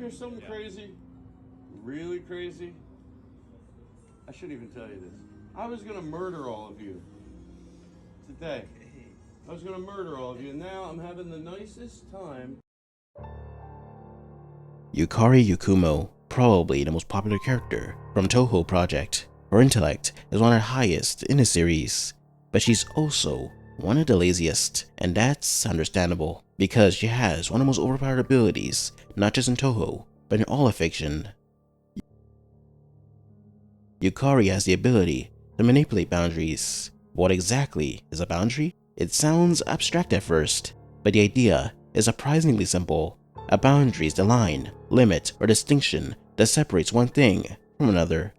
hear something crazy? Really crazy? I shouldn't even tell you this. I was gonna murder all of you today. I was gonna murder all of you, and now I'm having the nicest time. Yukari Yakumo, probably the most popular character from Touhou Project. Her intellect is one of the highest in the series, but she's also one of the laziest, and that's understandable because she has one of the most overpowered abilities, not just in Toho, but in all of fiction. Yukari has the ability to manipulate boundaries. What exactly is a boundary? It sounds abstract at first, but the idea is surprisingly simple. A boundary is the line, limit, or distinction that separates one thing from another.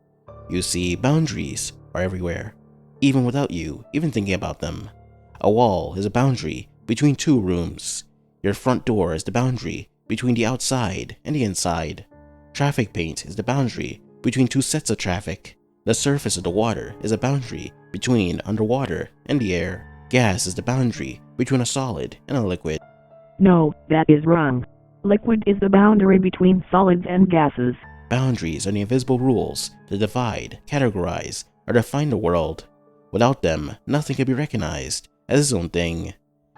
You see, boundaries are everywhere, even without you even thinking about them. A wall is a boundary between two rooms. Your front door is the boundary between the outside and the inside. Traffic paint is the boundary between two sets of traffic. The surface of the water is a boundary between underwater and the air. Gas is the boundary between a solid and a liquid. No, that is wrong. Liquid is the boundary between solids and gases. Boundaries are the invisible rules that divide, categorize, or define the world. Without them, nothing could be recognized as its own thing.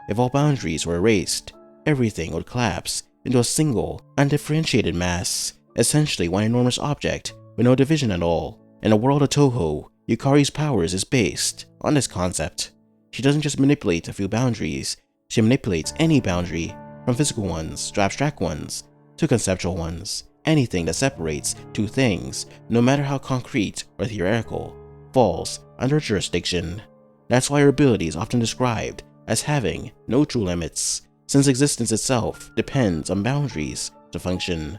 If all boundaries were erased, everything would collapse into a single, undifferentiated mass, essentially one enormous object with no division at all. In the world of Toho, Yukari's powers is based on this concept. She doesn't just manipulate a few boundaries, she manipulates any boundary, from physical ones to abstract ones to conceptual ones. Anything that separates two things, no matter how concrete or theoretical, falls under jurisdiction. That's why her ability is often described as having no true limits, since existence itself depends on boundaries to function.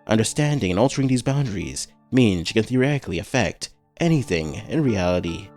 Understanding and altering these boundaries means she can theoretically affect anything in reality.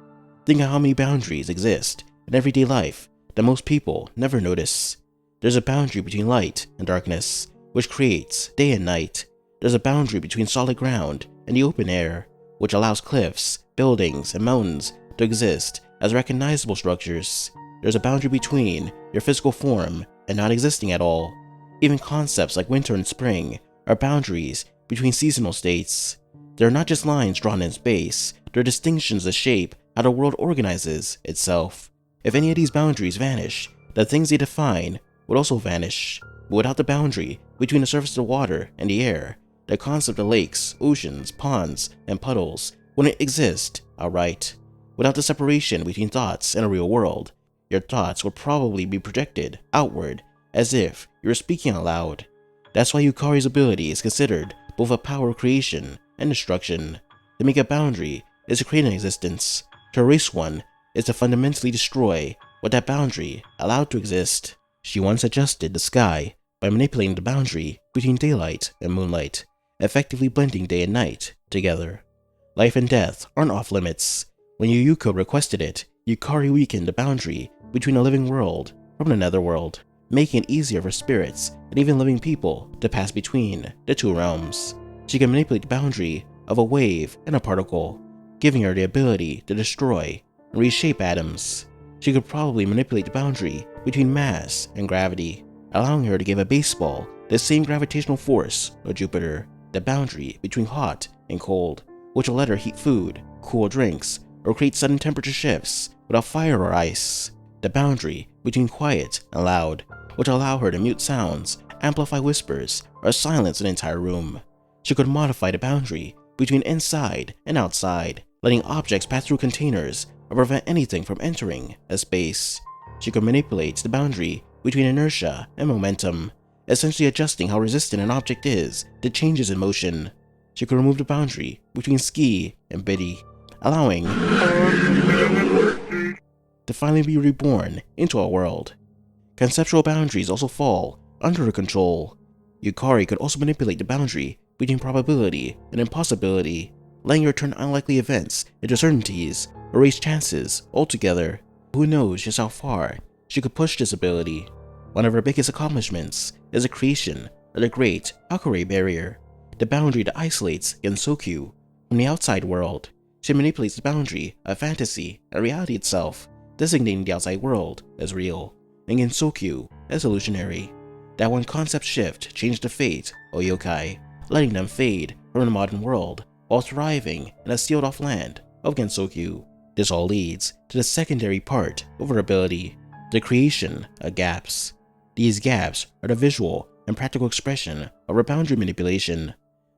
Think of how many boundaries exist in everyday life that most people never notice. There's a boundary between light and darkness, which creates day and night. There's a boundary between solid ground and the open air, which allows cliffs, buildings, and mountains to exist as recognizable structures. There's a boundary between your physical form and not existing at all. Even concepts like winter and spring are boundaries between seasonal states. They're not just lines drawn in space, they're distinctions that shape how the world organizes itself. If any of these boundaries vanish, the things they define would also vanish. But without the boundary between the surface of the water and the air, the concept of lakes, oceans, ponds, and puddles wouldn't exist outright. Without the separation between thoughts and the real world, your thoughts would probably be projected outward as if you were speaking out loud. That's why Yukari's ability is considered both a power of creation and destruction. To make a boundary is to create an existence. To erase one is to fundamentally destroy what that boundary allowed to exist. She once adjusted the sky by manipulating the boundary between daylight and moonlight, effectively blending day and night together. Life and death aren't off limits. When Yuko requested it, Yukari weakened the boundary between the living world from the netherworld, making it easier for spirits and even living people to pass between the two realms. She can manipulate the boundary of a wave and a particle, giving her the ability to destroy and reshape atoms. She could probably manipulate the boundary between mass and gravity, allowing her to give a baseball the same gravitational force of Jupiter. The boundary between hot and cold, which will let her heat food, cool drinks, or create sudden temperature shifts without fire or ice. The boundary between quiet and loud, which will allow her to mute sounds, amplify whispers, or silence an entire room. She could modify the boundary between inside and outside, letting objects pass through containers or prevent anything from entering a space. She could manipulate the boundary between inertia and momentum, essentially adjusting how resistant an object is to changes in motion. She could remove the boundary between ski and biddy, allowing to finally be reborn into a world. Conceptual boundaries also fall under her control. Yukari could also manipulate the boundary between probability and impossibility, letting her turn unlikely events into certainties, erase chances altogether. Who knows just how far she could push this ability. One of her biggest accomplishments is the creation of the Great Hakure Barrier, the boundary that isolates Gensokyu from the outside world. She manipulates the boundary of fantasy and reality itself, designating the outside world as real, and Gensokyu as illusionary. That one concept shift changed the fate of yokai. letting them fade from the modern world while thriving in a sealed-off land of Gensokyu. This all leads to the secondary part of her ability, the creation of gaps. These gaps are the visual and practical expression of her boundary manipulation.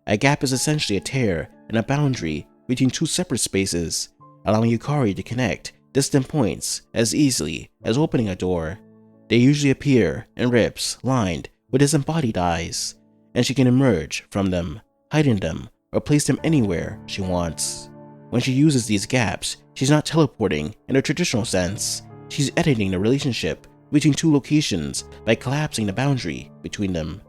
A gap is essentially a tear in a boundary between two separate spaces, allowing Yukari to connect distant points as easily as opening a door. They usually appear in rips lined with disembodied eyes, and she can emerge from them, hiding them, or place them anywhere she wants. When she uses these gaps, she's not teleporting in a traditional sense. She's editing the relationship between two locations by collapsing the boundary between them.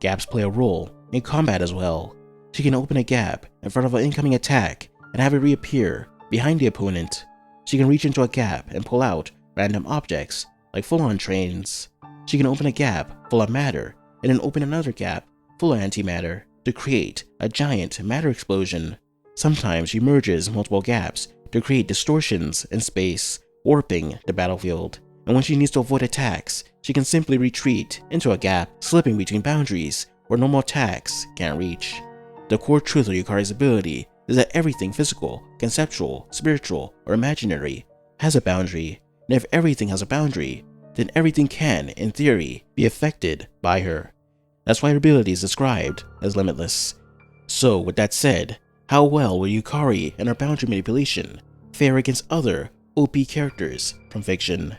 Gaps play a role in combat as well. She can open a gap in front of an incoming attack and have it reappear behind the opponent. She can reach into a gap and pull out random objects like full-on trains. She can open a gap full of matter and then open another gap full of antimatter to create a giant matter explosion. Sometimes she merges multiple gaps to create distortions in space, warping the battlefield. And when she needs to avoid attacks, she can simply retreat into a gap, slipping between boundaries where normal attacks can't reach. The core truth of Yukari's ability is that everything physical, conceptual, spiritual, or imaginary has a boundary, and if everything has a boundary, then everything can, in theory, be affected by her. That's why her ability is described as limitless. So, with that said, how well will Yukari and her boundary manipulation fare against other OP characters from fiction?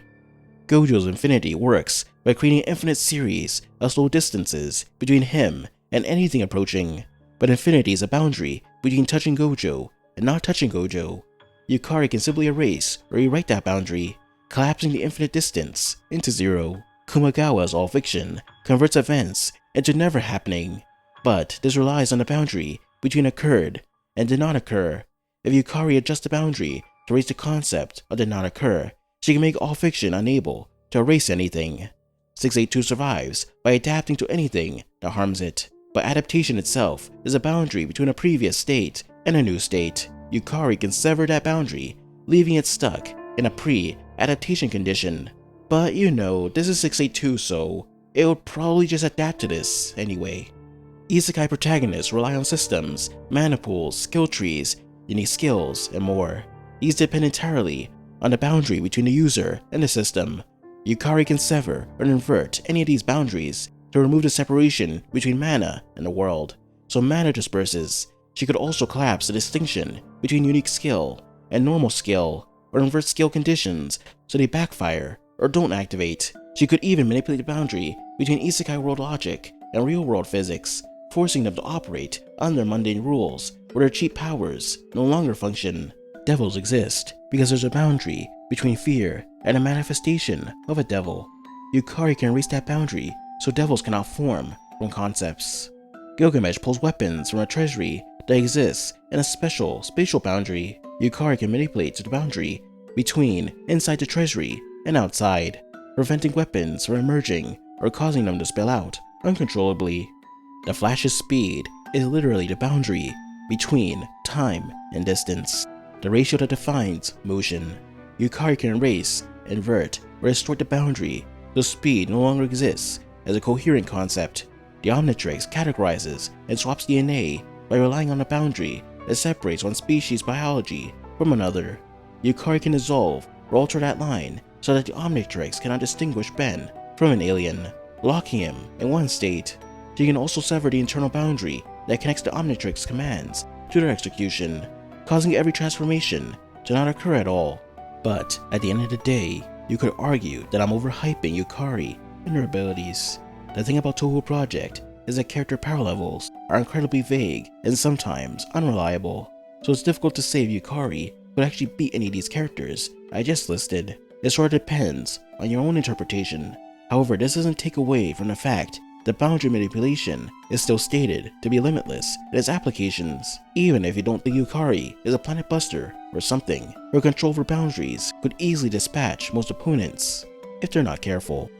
Gojo's infinity works by creating an infinite series of slow distances between him and anything approaching, but infinity is a boundary between touching Gojo and not touching Gojo. Yukari can simply erase or rewrite that boundary, collapsing the infinite distance into zero. Kumagawa's all fiction converts events into never happening, but this relies on the boundary between occurred and did not occur. If Yukari adjusts the boundary to raise the concept of did not occur, she can make all fiction unable to erase anything. 682 survives by adapting to anything that harms it, but adaptation itself is a boundary between a previous state and a new state. Yukari can sever that boundary, leaving it stuck in a pre-adaptation condition. But you know, this is 682, so it would probably just adapt to this anyway. Isekai protagonists rely on systems, mana pools, skill trees, unique skills, and more. These depend entirely on the boundary between the user and the system. Yukari can sever or invert any of these boundaries to remove the separation between mana and the world, so mana disperses. She could also collapse the distinction between unique skill and normal skill, or invert skill conditions so they backfire or don't activate. She could even manipulate the boundary between isekai world logic and real world physics, forcing them to operate under mundane rules where their cheap powers no longer function. Devils exist because there's a boundary between fear and a manifestation of a devil. Yukari can erase that boundary so devils cannot form from concepts. Gilgamesh pulls weapons from a treasury that exists in a special spatial boundary. Yukari can manipulate the boundary between inside the treasury and outside, preventing weapons from emerging or causing them to spill out uncontrollably. The Flash's speed is literally the boundary between time and distance, the ratio that defines motion. Yukari can erase, invert, or distort the boundary so speed no longer exists as a coherent concept. The Omnitrix categorizes and swaps DNA by relying on a boundary that separates one species' biology from another. Yukari can dissolve or alter that line so that the Omnitrix cannot distinguish Ben from an alien, locking him in one state. She can also sever the internal boundary that connects the Omnitrix commands to their execution, causing every transformation to not occur at all. But at the end of the day, you could argue that I'm overhyping Yukari and her abilities. The thing about Touhou Project is that character power levels are incredibly vague and sometimes unreliable, so it's difficult to say if Yukari could actually beat any of these characters I just listed. It sort of depends on your own interpretation. However, this doesn't take away from the fact that boundary manipulation is still stated to be limitless in its applications. Even if you don't think Yukari is a planet buster or something, her control over boundaries could easily dispatch most opponents if they're not careful.